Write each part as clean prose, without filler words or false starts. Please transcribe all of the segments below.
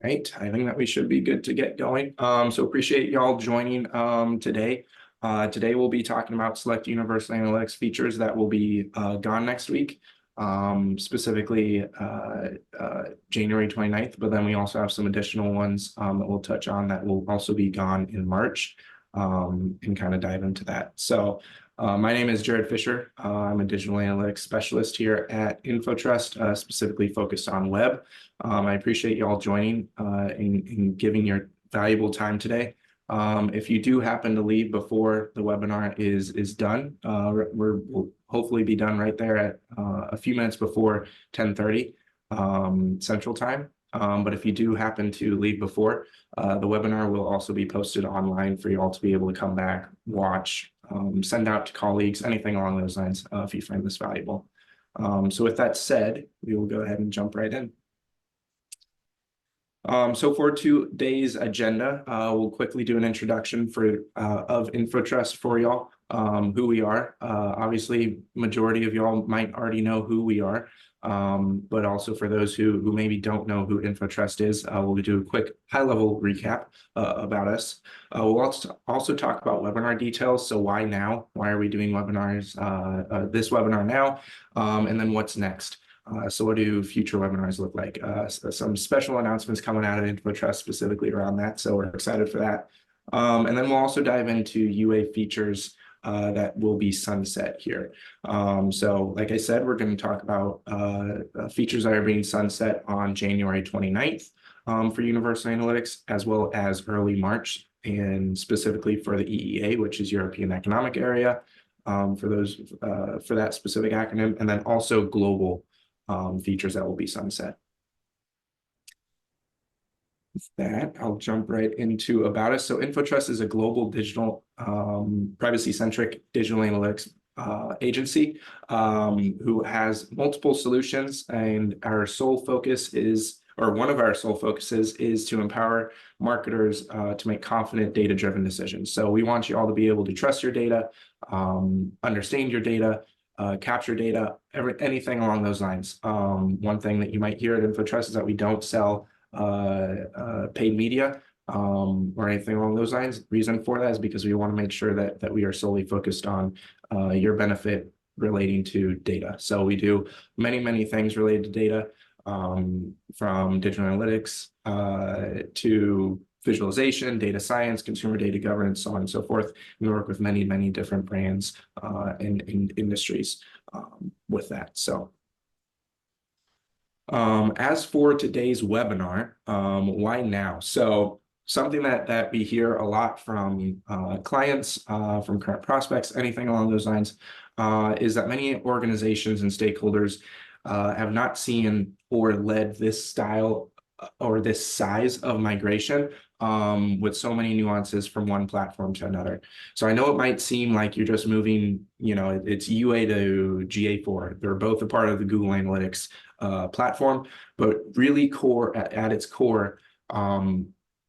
right, I think that we should be good to get going. So appreciate y'all joining today. Today we'll be talking about select universal analytics features that will be gone next week, specifically January 29th, but then we also have some additional ones that we'll touch on that will also be gone in March, and kind of dive into that. So my name is Jared Fisher. I'm a digital analytics specialist here at InfoTrust, specifically focused on web. I appreciate you all joining and giving your valuable time today. If you do happen to leave before the webinar is done, we'll hopefully be done right there at a few minutes before 10:30 Central Time. But if you do happen to leave before, the webinar will also be posted online for you all to be able to come back, watch, send out to colleagues, anything along those lines, if you find this valuable. So with that said, we will go ahead and jump right in. So for today's agenda, we'll quickly do an introduction of InfoTrust for y'all, who we are. Obviously, majority of y'all might already know who we are, but also for those who maybe don't know who InfoTrust is, we'll do a quick high-level recap about us. We'll also talk about webinar details. So why now? Why are we doing webinars, this webinar now? And then what's next? So what do future webinars look like? Some special announcements coming out of InfoTrust specifically around that. So we're excited for that. And then we'll also dive into UA features that will be sunset here. So like I said, we're going to talk about features that are being sunset on January 29th for Universal Analytics, as well as early March, and specifically for the EEA, which is European Economic Area, for that specific acronym, and then also global features that will be sunset. With that, I'll jump right into about us. So InfoTrust is a global digital, privacy-centric digital analytics agency who has multiple solutions, and our sole focus is, or one of our sole focuses is to empower marketers to make confident data-driven decisions. So we want you all to be able to trust your data, understand your data, capture data, anything along those lines. One thing that you might hear at InfoTrust is that we don't sell paid media or anything along those lines. Reason for that is because we want to make sure that we are solely focused on your benefit relating to data. So we do many things related to data, from digital analytics to visualization, data science, consumer data governance, so on and so forth. We work with many different brands and industries with that. So as for today's webinar, why now? So something that we hear a lot from clients, from current prospects, anything along those lines, is that many organizations and stakeholders have not seen or led this style or this size of migration with so many nuances from one platform to another. So I know it might seem like you're just moving, it's UA to GA4. They're both a part of the Google Analytics platform, but really at its core,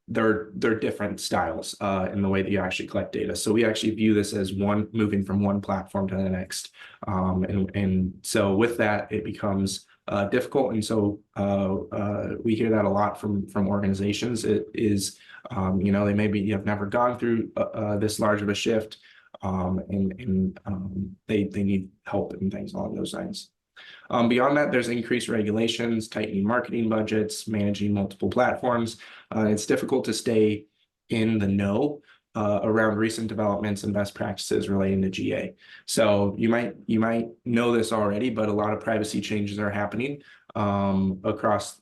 they're different styles in the way that you actually collect data. So we actually view this as moving from one platform to the next. And so with that, it becomes difficult. And so we hear that a lot from organizations. It is, they maybe have never gone through this large of a shift, and they need help and things along those lines. Beyond that, there's increased regulations, tightening marketing budgets, managing multiple platforms. It's difficult to stay in the know around recent developments and best practices relating to GA. So you might know this already, but a lot of privacy changes are happening across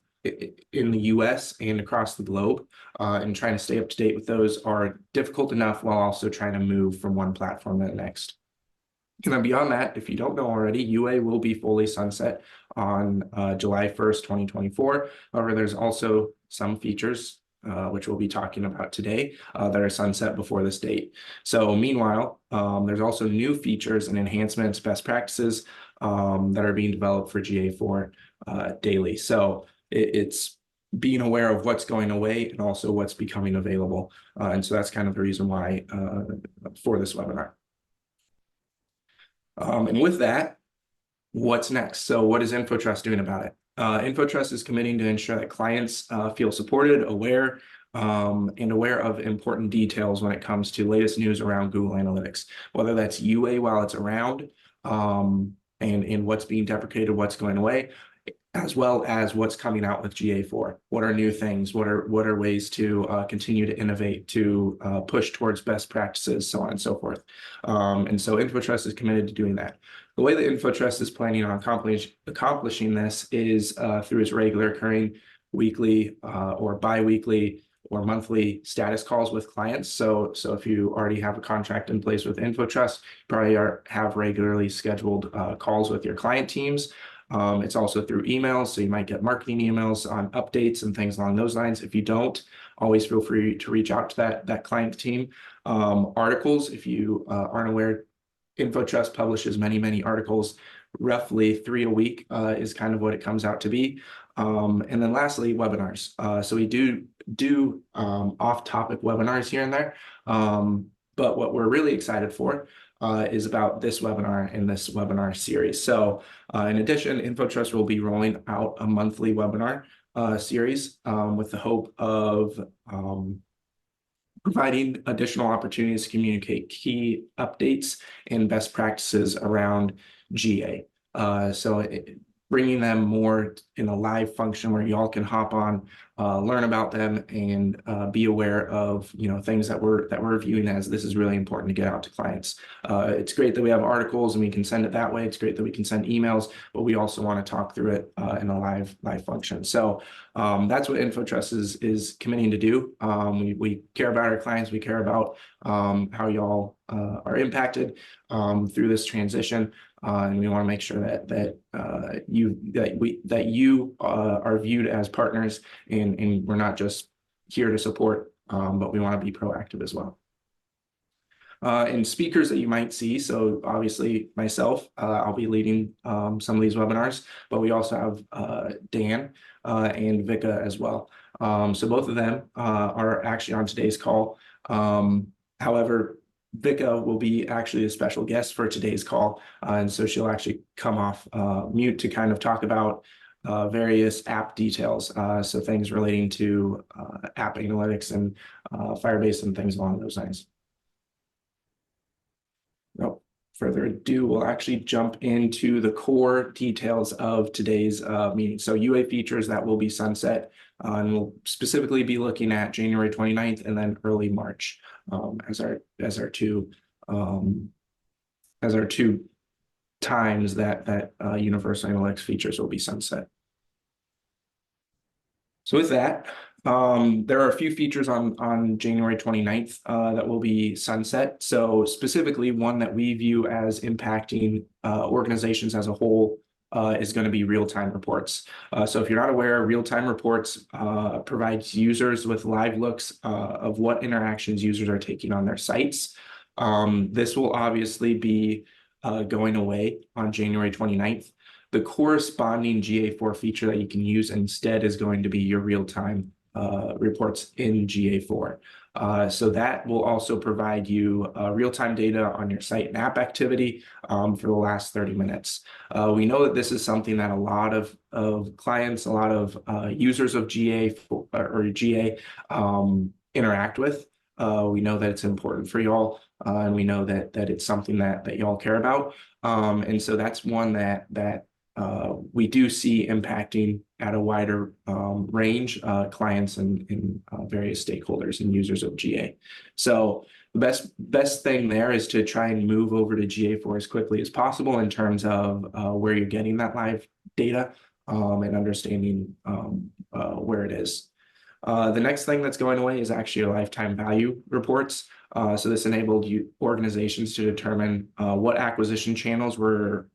in the US and across the globe, and trying to stay up to date with those are difficult enough while also trying to move from one platform to the next. And then beyond that, if you don't know already, UA will be fully sunset on July 1st, 2024. However, there's also some features, which we'll be talking about today, that are sunset before this date. So meanwhile, there's also new features and enhancements, best practices that are being developed for GA4 daily. So it's being aware of what's going away and also what's becoming available. And so that's kind of the reason why for this webinar. And with that, what's next? So what is InfoTrust doing about it? InfoTrust is committing to ensure that clients feel supported, aware, and aware of important details when it comes to latest news around Google Analytics, whether that's UA while it's around, and what's being deprecated, what's going away, as well as what's coming out with GA4. What are new things? What are ways to continue to innovate, to push towards best practices, so on and so forth. And so InfoTrust is committed to doing that. The way that InfoTrust is planning on accomplishing this is through its regular occurring weekly or bi-weekly or monthly status calls with clients. So if you already have a contract in place with InfoTrust, you probably have regularly scheduled calls with your client teams. It's also through emails, so you might get marketing emails on updates and things along those lines. If you don't, always feel free to reach out to that client team. Articles, if you aren't aware, InfoTrust publishes many articles, roughly 3 a week is kind of what it comes out to be. And then lastly, webinars. So we do off-topic webinars here and there. But what we're really excited for is about this webinar and this webinar series. So in addition, InfoTrust will be rolling out a monthly webinar series with the hope of providing additional opportunities to communicate key updates and best practices around GA. Bringing them more in a live function where you all can hop on, learn about them, and be aware of things that we're viewing as this is really important to get out to clients. It's great that we have articles and we can send it that way. It's great that we can send emails, but we also want to talk through it in a live function. So that's what InfoTrust is committing to do. We care about our clients. We care about how y'all are impacted through this transition. And we want to make sure that you are viewed as partners, and we're not just here to support, but we want to be proactive as well. And speakers that you might see, so obviously myself, I'll be leading some of these webinars, but we also have Dan and Vika as well. So both of them are actually on today's call. However, Vika will be actually a special guest for today's call, and so she'll actually come off mute to kind of talk about various app details, so things relating to app analytics and Firebase and things along those lines. No further ado, we'll actually jump into the core details of today's meeting. So UA features that will be sunset, and we'll specifically be looking at January 29th and then early March as our two times that universal analytics features will be sunset. So with that, there are a few features on January 29th that will be sunset. So specifically, one that we view as impacting organizations as a whole is going to be real-time reports. So if you're not aware, real-time reports provides users with live looks of what interactions users are taking on their sites. This will obviously be going away on January 29th. The corresponding GA4 feature that you can use instead is going to be your real-time reports in GA4. So that will also provide you real-time data on your site and app activity for the last 30 minutes. We know that this is something that a lot of clients, a lot of users of GA or GA interact with. We know that it's important for y'all, and we know that it's something that y'all care about. And so that's one that we do see impacting at a wider range clients and various stakeholders and users of GA. So the best thing there is to try and move over to GA4 as quickly as possible in terms of where you're getting that live data and understanding where it is. The next thing that's going away is actually your lifetime value reports. So this enabled organizations to determine what acquisition channels were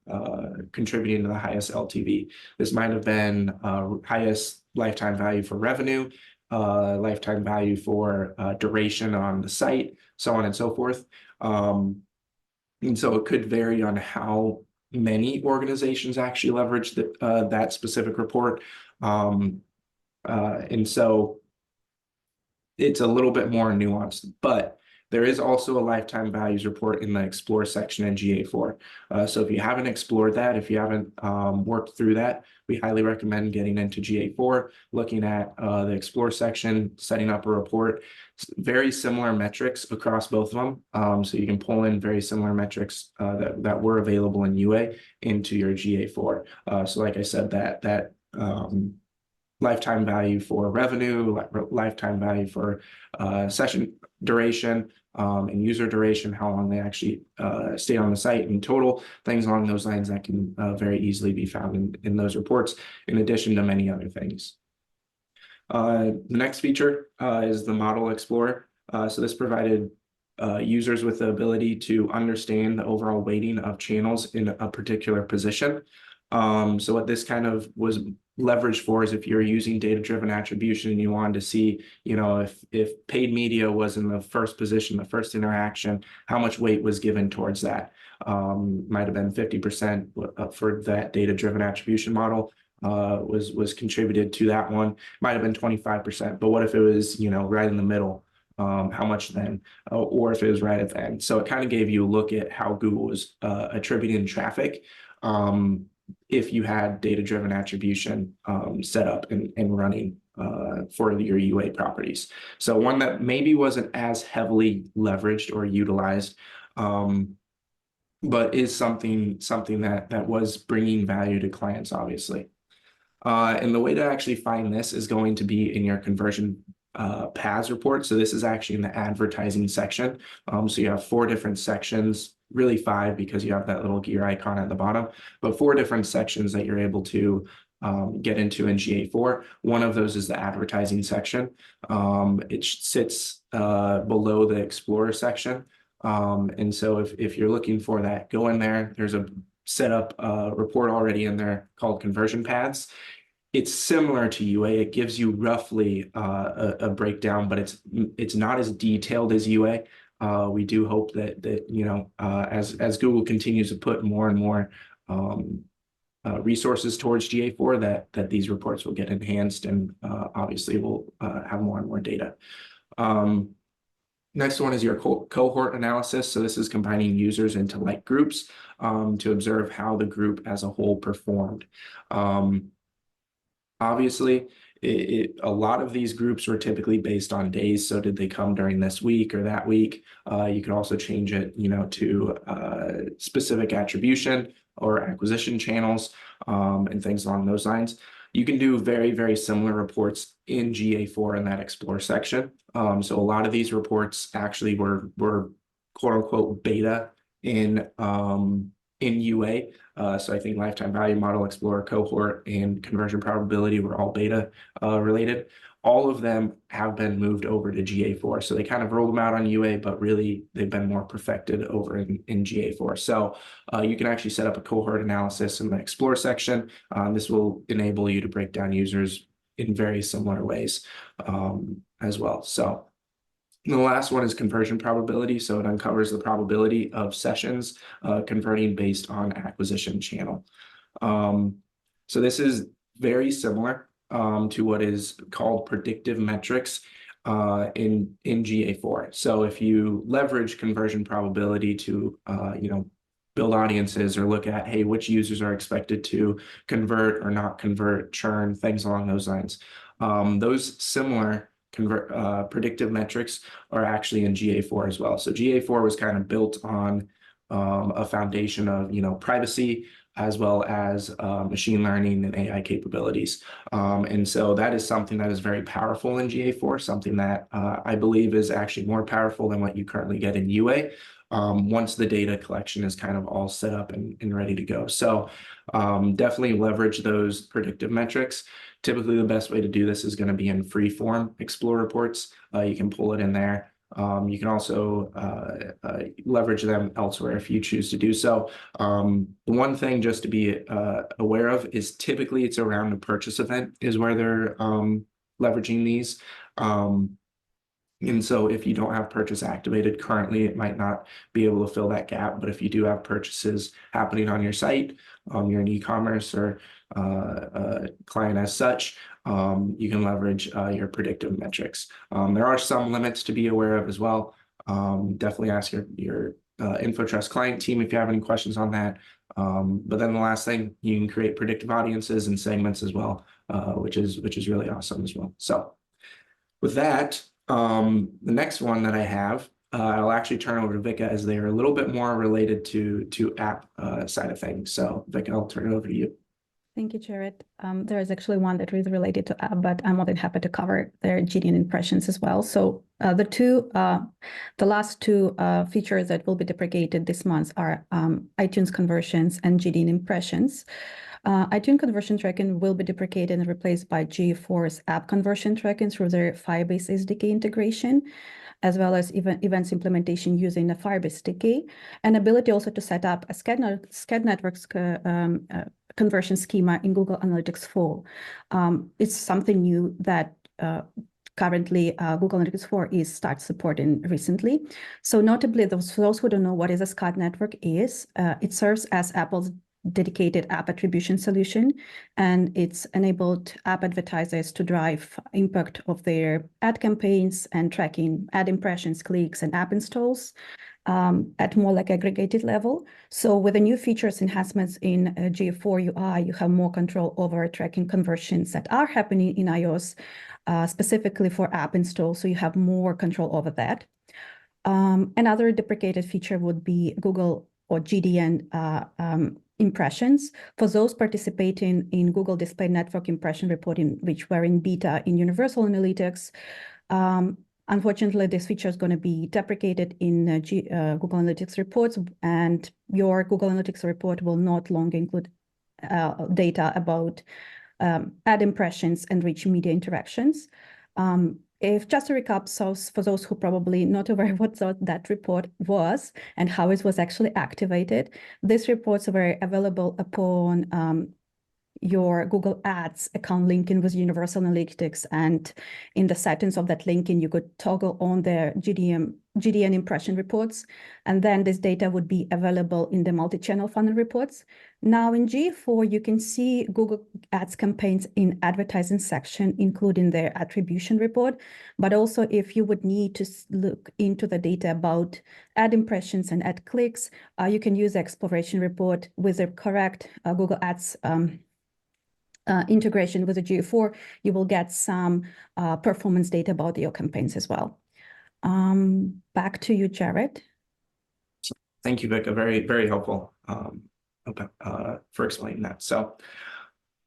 contributing to the highest LTV. This might have been highest lifetime value for revenue, lifetime value for duration on the site, so on and so forth. And so it could vary on how many organizations actually leverage that specific report. And so it's a little bit more nuanced, but There is also a lifetime values report in the Explore section in GA4. So if you haven't explored that, if you haven't worked through that, we highly recommend getting into GA4, looking at the Explore section, setting up a report. Very similar metrics across both of them. So you can pull in very similar metrics that were available in UA into your GA4. So like I said, that lifetime value for revenue, lifetime value for session duration, and user duration, how long they actually stay on the site in total, things along those lines that can very easily be found in those reports, in addition to many other things. The next feature is the Model Explorer. So this provided users with the ability to understand the overall weighting of channels in a particular position. So what this kind of was leveraged for is if you're using data-driven attribution and you wanted to see, if paid media was in the first position, the first interaction, how much weight was given towards that. Might have been 50% for that data-driven attribution model. Was contributed to that one. Might have been 25%, but what if it was, right in the middle? How much then? Or if it was right at the end. So it kind of gave you a look at how Google was attributing traffic if you had data-driven attribution set up and running for your UA properties. So one that maybe wasn't as heavily leveraged or utilized, but is something that was bringing value to clients, obviously. And the way to actually find this is going to be in your conversion paths report. So this is actually in the advertising section. So you have 4 different sections, really 5 because you have that little gear icon at the bottom, but 4 different sections that you're able to get into in GA4. One of those is the advertising section. It sits below the Explorer section. And so if you're looking for that, go in there. There's a set up report already in there called conversion paths. It's similar to UA. It gives you roughly a breakdown, but it's not as detailed as UA. We do hope that as Google continues to put more and more resources towards GA4, that these reports will get enhanced and obviously will have more and more data. Next one is your cohort analysis. So this is combining users into like groups to observe how the group as a whole performed. Obviously, a lot of these groups were typically based on days. So did they come during this week or that week? You could also change it, to specific attribution or acquisition channels and things along those lines. You can do very, very similar reports in GA4 in that Explore section. So a lot of these reports actually were quote unquote beta in UA. So I think lifetime value, model explorer, cohort, and conversion probability were all beta related. All of them have been moved over to GA4. So they kind of rolled them out on UA, but really they've been more perfected over in GA4. So you can actually set up a cohort analysis in the Explore section. This will enable you to break down users in very similar ways as well. So the last one is conversion probability. So it uncovers the probability of sessions converting based on acquisition channel. So this is very similar to what is called predictive metrics in GA4. So if you leverage conversion probability to build audiences or look at, hey, which users are expected to convert or not convert, churn, things along those lines. Those similar predictive metrics are actually in GA4 as well. So GA4 was kind of built on a foundation of privacy as well as machine learning and AI capabilities. And so that is something that is very powerful in GA4, something that I believe is actually more powerful than what you currently get in UA. Once the data collection is kind of all set up and ready to go. So definitely leverage those predictive metrics. Typically, the best way to do this is going to be in free-form Explore reports. You can pull it in there. You can also leverage them elsewhere if you choose to do so. One thing just to be aware of is typically it's around a purchase event is where they're leveraging these. And so if you don't have purchase activated currently, it might not be able to fill that gap. But if you do have purchases happening on your site, you're an e-commerce or client as such, you can leverage your predictive metrics. There are some limits to be aware of as well. Definitely ask your InfoTrust client team if you have any questions on that. But then the last thing, you can create predictive audiences and segments as well, which is really awesome as well. So with that, the next one that I have, I'll actually turn over to Vika as they are a little bit more related to app side of things. So Vika, I'll turn it over to you. Thank you, Jared. There is actually one that is related to app, but I'm more than happy to cover their GDN impressions as well. So the last two features that will be deprecated this month are iTunes conversions and GDN impressions. iTunes conversion tracking will be deprecated and replaced by GA4's app conversion tracking through their Firebase SDK integration, as well as events implementation using the Firebase SDK, and ability also to set up a SCAD networks conversion schema in Google Analytics 4. It's something new that currently Google Analytics 4 starts supporting recently. So notably, for those who don't know what is a SCAD network is, it serves as Apple's dedicated app attribution solution, and it's enabled app advertisers to drive impact of their ad campaigns and tracking ad impressions, clicks, and app installs at more like aggregated level. So with the new features enhancements in GA4 UI, you have more control over tracking conversions that are happening in iOS, specifically for app installs. So you have more control over that. Another deprecated feature would be Google or GDN impressions. For those participating in Google Display Network impression reporting, which were in beta in Universal Analytics, unfortunately, this feature is going to be deprecated in Google Analytics reports, and your Google Analytics report will not longer include data about ad impressions and rich media interactions. If just to recap, so for those who probably not aware what that report was and how it was actually activated, these reports were available upon your Google Ads account linking with Universal Analytics, and in the settings of that linking, you could toggle on the GDN impression reports, and then this data would be available in the multi-channel funnel reports. Now in GA4, you can see Google Ads campaigns in advertising section, including their attribution report, but also if you would need to look into the data about ad impressions and ad clicks, you can use the exploration report with the correct Google Ads integration with the GA4, you will get some performance data about your campaigns as well. Back to you, Jared. Thank you, Vika. Very, very helpful for explaining that. So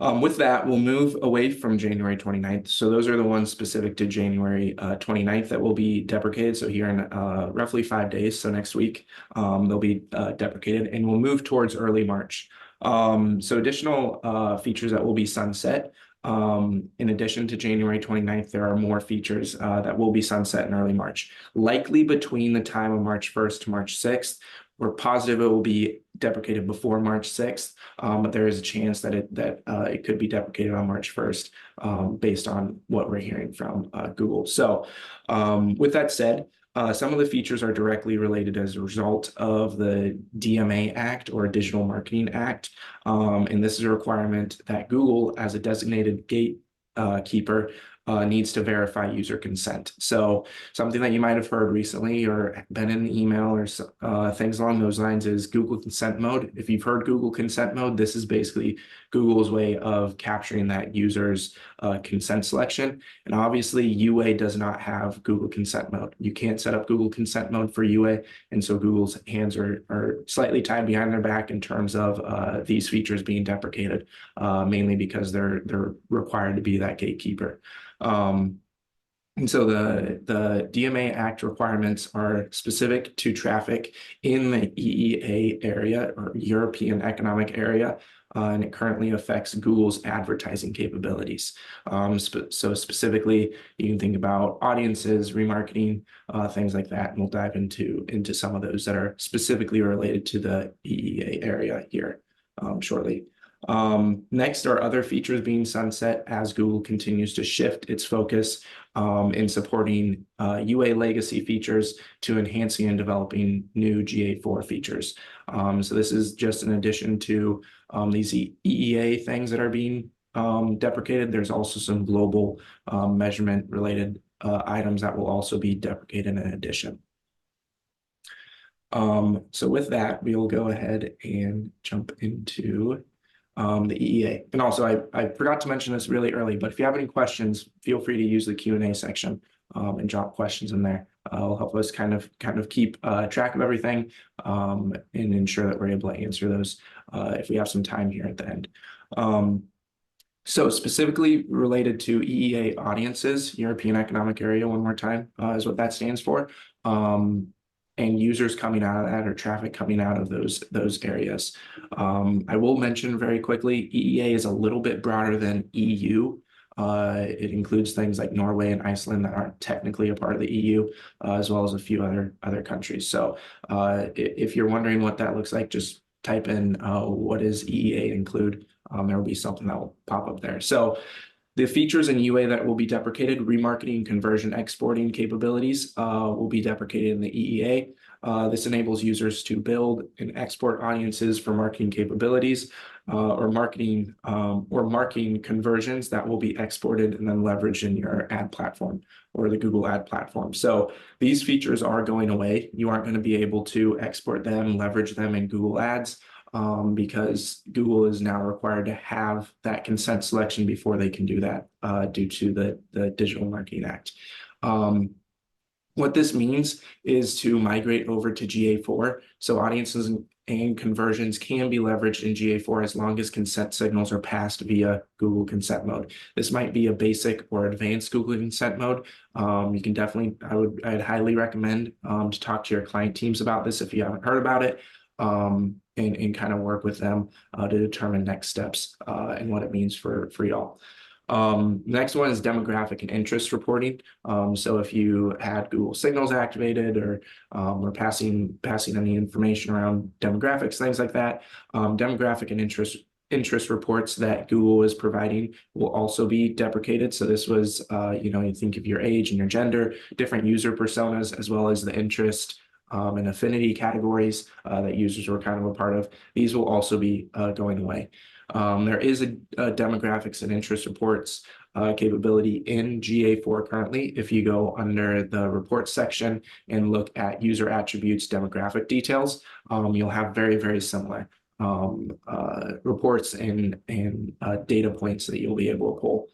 with that, we'll move away from January 29th. So those are the ones specific to January 29th that will be deprecated. So here in roughly 5 days, so next week, they'll be deprecated, and we'll move towards early March. So additional features that will be sunset. In addition to January 29th, there are more features that will be sunset in early March, likely between the time of March 1st to March 6th. We're positive it will be deprecated before March 6th, but there is a chance that it could be deprecated on March 1st based on what we're hearing from Google. So with that said, some of the features are directly related as a result of the DMA Act or Digital Marketing Act. And this is a requirement that Google, as a designated gatekeeper, needs to verify user consent. So something that you might have heard recently or been in the email or things along those lines is Google consent mode. If you've heard Google consent mode, this is basically Google's way of capturing that user's consent selection. And obviously UA does not have Google consent mode. You can't set up Google consent mode for UA. And so Google's hands are slightly tied behind their back in terms of these features being deprecated, mainly because they're required to be that gatekeeper. And so the DMA Act requirements are specific to traffic in the EEA area or European Economic Area, and it currently affects Google's advertising capabilities. So specifically, you can think about audiences, remarketing, things like that, and we'll dive into some of those that are specifically related to the EEA area here shortly. Next are other features being sunset as Google continues to shift its focus in supporting UA legacy features to enhancing and developing new GA4 features. So this is just in addition to these EEA things that are being deprecated. There's also some global measurement related items that will also be deprecated in addition. So with that, we'll go ahead and jump into the EEA. And also, I forgot to mention this really early, but if you have any questions, feel free to use the Q&A section and drop questions in there. It'll help us kind of keep track of everything and ensure that we're able to answer those if we have some time here at the end. So specifically related to EEA audiences, European Economic Area, one more time, is what that stands for. And users coming out of that or traffic coming out of those areas. I will mention very quickly, EEA is a little bit broader than EU. It includes things like Norway and Iceland that aren't technically a part of the EU, as well as a few other countries. So if you're wondering what that looks like, just type in what does EEA include. There will be something that will pop up there. So the features in UA that will be deprecated, remarketing, conversion, exporting capabilities will be deprecated in the EEA. This enables users to build and export audiences for marketing capabilities or marketing conversions that will be exported and then leveraged in your ad platform or the Google ad platform. So these features are going away. You aren't going to be able to export them, leverage them in Google Ads. Because Google is now required to have that consent selection before they can do that due to the Digital Marketing Act. What this means is to migrate over to GA4. So audiences and conversions can be leveraged in GA4 as long as consent signals are passed via Google Consent Mode. This might be a basic or advanced Google Consent Mode. You can definitely, I'd highly recommend to talk to your client teams about this if you haven't heard about it. And kind of work with them to determine next steps and what it means for y'all. Next one is demographic and interest reporting. So if you had Google Signals activated or passing any information around demographics, things like that, demographic and interest reports that Google is providing will also be deprecated. So this was, you think of your age and your gender, different user personas, as well as the interest and affinity categories that users were kind of a part of. These will also be going away. There is a demographics and interest reports capability in GA4 currently. If you go under the reports section and look at user attributes, demographic details, you'll have very, very similar reports and data points that you'll be able to pull.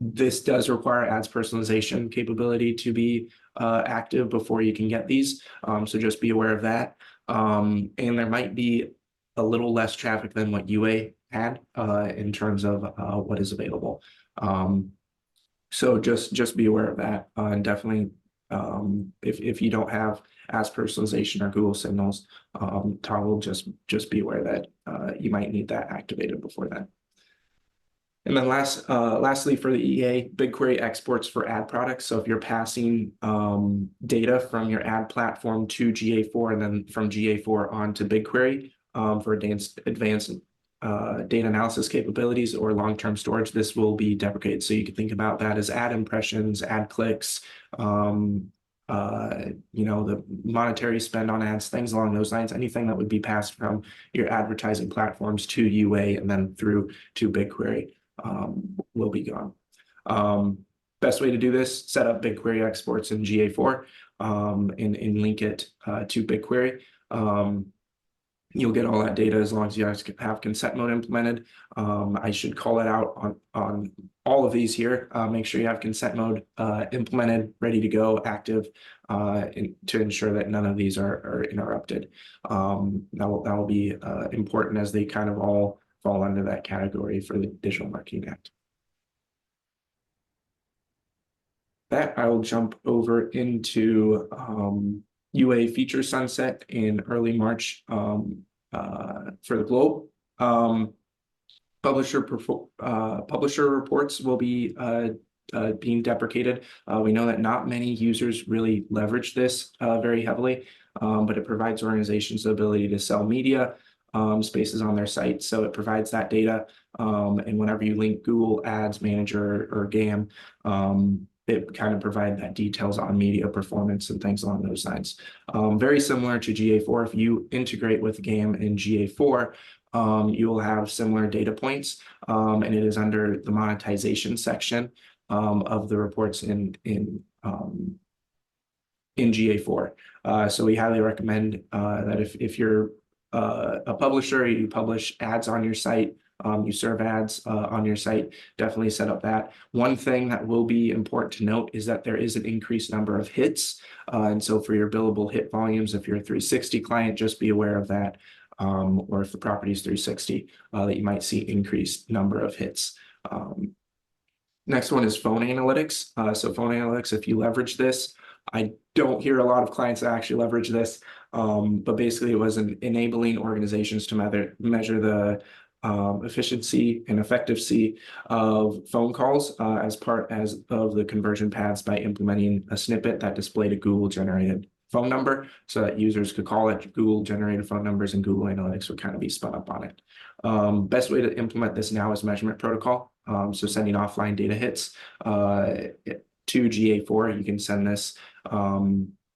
This does require ads personalization capability to be active before you can get these. So just be aware of that. And there might be a little less traffic than what UA had in terms of what is available. So just be aware of that. And definitely, if you don't have ads personalization or Google Signals toggle, just be aware that you might need that activated before that. And then lastly, for the EA, BigQuery exports for ad products. So if you're passing data from your ad platform to GA4 and then from GA4 onto BigQuery for advanced data analysis capabilities or long-term storage, this will be deprecated. So you can think about that as ad impressions, ad clicks, the monetary spend on ads, things along those lines, anything that would be passed from your advertising platforms to UA and then through to BigQuery. Will be gone. Best way to do this, set up BigQuery exports in GA4 and link it to BigQuery. You'll get all that data as long as you guys have consent mode implemented. I should call it out on all of these here. Make sure you have consent mode implemented, ready to go, active, to ensure that none of these are interrupted. That will be important as they kind of all fall under that category for the Digital Marketing Act. That I will jump over into UA feature sunset in early March for the globe. Publisher reports will be being deprecated. We know that not many users really leverage this very heavily, but it provides organizations the ability to sell media spaces on their site. So it provides that data. And whenever you link Google Ads Manager or GAM, it kind of provides that details on media performance and things along those lines. Very similar to GA4, if you integrate with GAM and GA4, you will have similar data points, and it is under the monetization section of the reports in in GA4. So we highly recommend that if you're a publisher, you publish ads on your site, you serve ads on your site, definitely set up that. One thing that will be important to note is that there is an increased number of hits. And so for your billable hit volumes, if you're a 360 client, just be aware of that. Or if the property is 360, that you might see increased number of hits. Next one is phone analytics. So phone analytics, if you leverage this, I don't hear a lot of clients that actually leverage this, but basically it was enabling organizations to measure the efficiency and effectiveness of phone calls as part of the conversion paths by implementing a snippet that displayed a Google generated phone number so that users could call it Google generated phone numbers and Google Analytics would kind of be spun up on it. Best way to implement this now is measurement protocol. So sending offline data hits to GA4, you can send this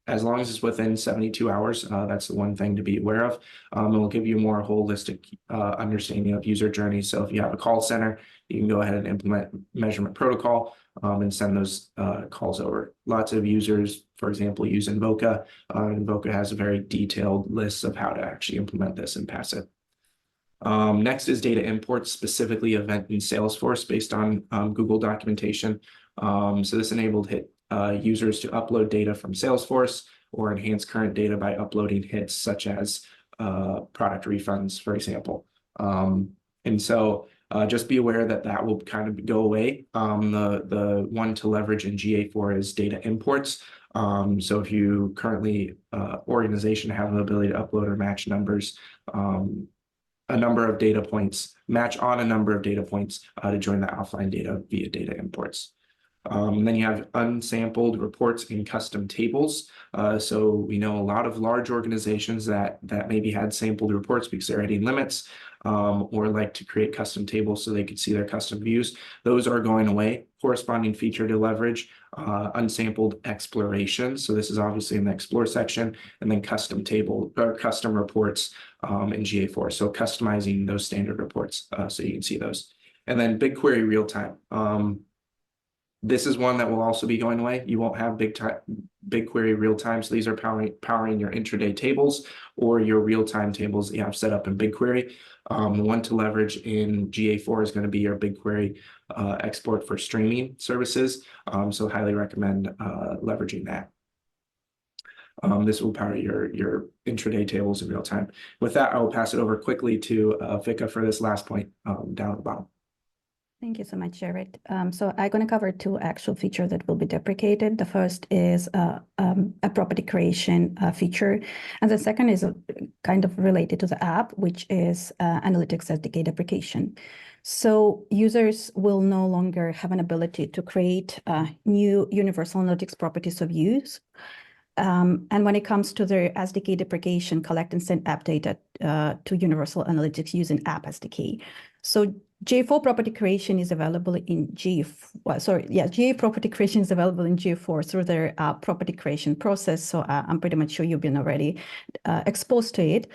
as long as it's within 72 hours. That's the one thing to be aware of. It will give you a more holistic understanding of user journeys. So if you have a call center, you can go ahead and implement measurement protocol and send those calls over. Lots of users, for example, use Invoca. Invoca has a very detailed list of how to actually implement this and pass it. Next is data imports, specifically event in Salesforce based on Google documentation. So this enabled users to upload data from Salesforce or enhance current data by uploading hits such as product refunds, for example. And so just be aware that that will kind of go away. The one to leverage in GA4 is data imports. So if you currently organization have the ability to upload or match numbers, a number of data points, match on a number of data points to join the offline data via data imports. Then you have unsampled reports in custom tables. So we know a lot of large organizations that maybe had sampled reports because they're hitting limits or like to create custom tables so they could see their custom views. Those are going away. Corresponding feature to leverage, unsampled exploration. So this is obviously in the explore section, and then custom table or custom reports in GA4. So customizing those standard reports so you can see those. And then BigQuery real time. This is one that will also be going away. You won't have BigQuery real time. So these are powering your intraday tables or your real-time tables that you have set up in BigQuery. The one to leverage in GA4 is going to be your BigQuery export for streaming services. So highly recommend leveraging that. This will power your intraday tables in real time. With that, I will pass it over quickly to Vika for this last point down at the bottom. Thank you so much, Jared. So I'm going to cover two actual features that will be deprecated. The first is a property creation feature, and the second is kind of related to the app, which is Analytics SDK deprecation. So users will no longer have an ability to create new universal analytics properties of use. And when it comes to the SDK deprecation, collect and send app data to Universal Analytics using App SDK. So GA4 property creation is available in GA property creation is available in GA4 through their property creation process. So I'm pretty much sure you've been already exposed to it.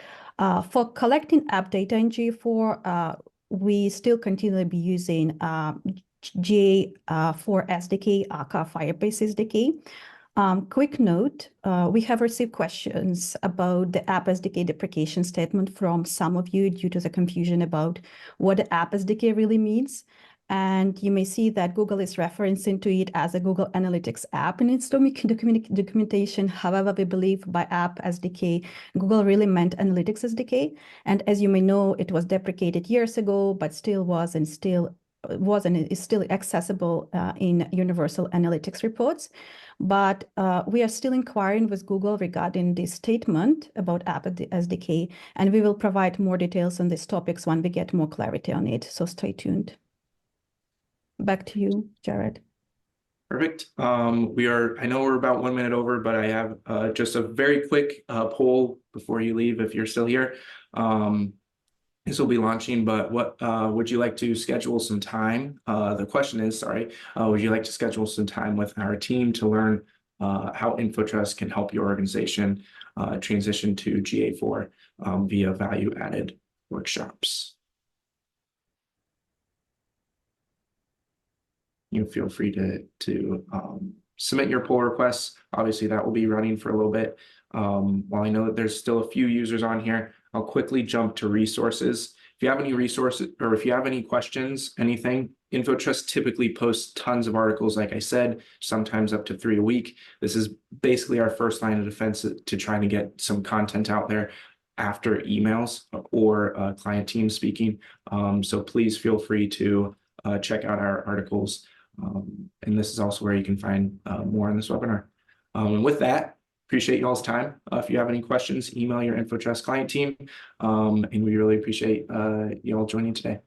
For collecting app data in GA4, we still continually be using GA4 SDK, aka Firebase SDK. Quick note, we have received questions about the App SDK deprecation statement from some of you due to the confusion about what the App SDK really means. And you may see that Google is referencing to it as a Google Analytics app in its documentation. However, we believe by App SDK, Google really meant Analytics SDK. And as you may know, it was deprecated years ago, but still is still accessible in Universal Analytics reports. But we are still inquiring with Google regarding this statement about App SDK, and we will provide more details on these topics when we get more clarity on it. So stay tuned. Back to you, Jared. Perfect. I know we're about 1 minute over, but I have just a very quick poll before you leave if you're still here. This will be launching, but what would you like to schedule some time? The question is, would you like to schedule some time with our team to learn how InfoTrust can help your organization transition to GA4 via value-added workshops? You feel free to submit your pull requests. Obviously, that will be running for a little bit. While I know that there's still a few users on here, I'll quickly jump to resources. If you have any resources or if you have any questions, anything, InfoTrust typically posts tons of articles, like I said, sometimes up to 3 a week. This is basically our first line of defense to trying to get some content out there after emails or client team speaking. So please feel free to check out our articles. And this is also where you can find more on this webinar. And with that, appreciate y'all's time. If you have any questions, email your InfoTrust client team. And we really appreciate y'all joining today.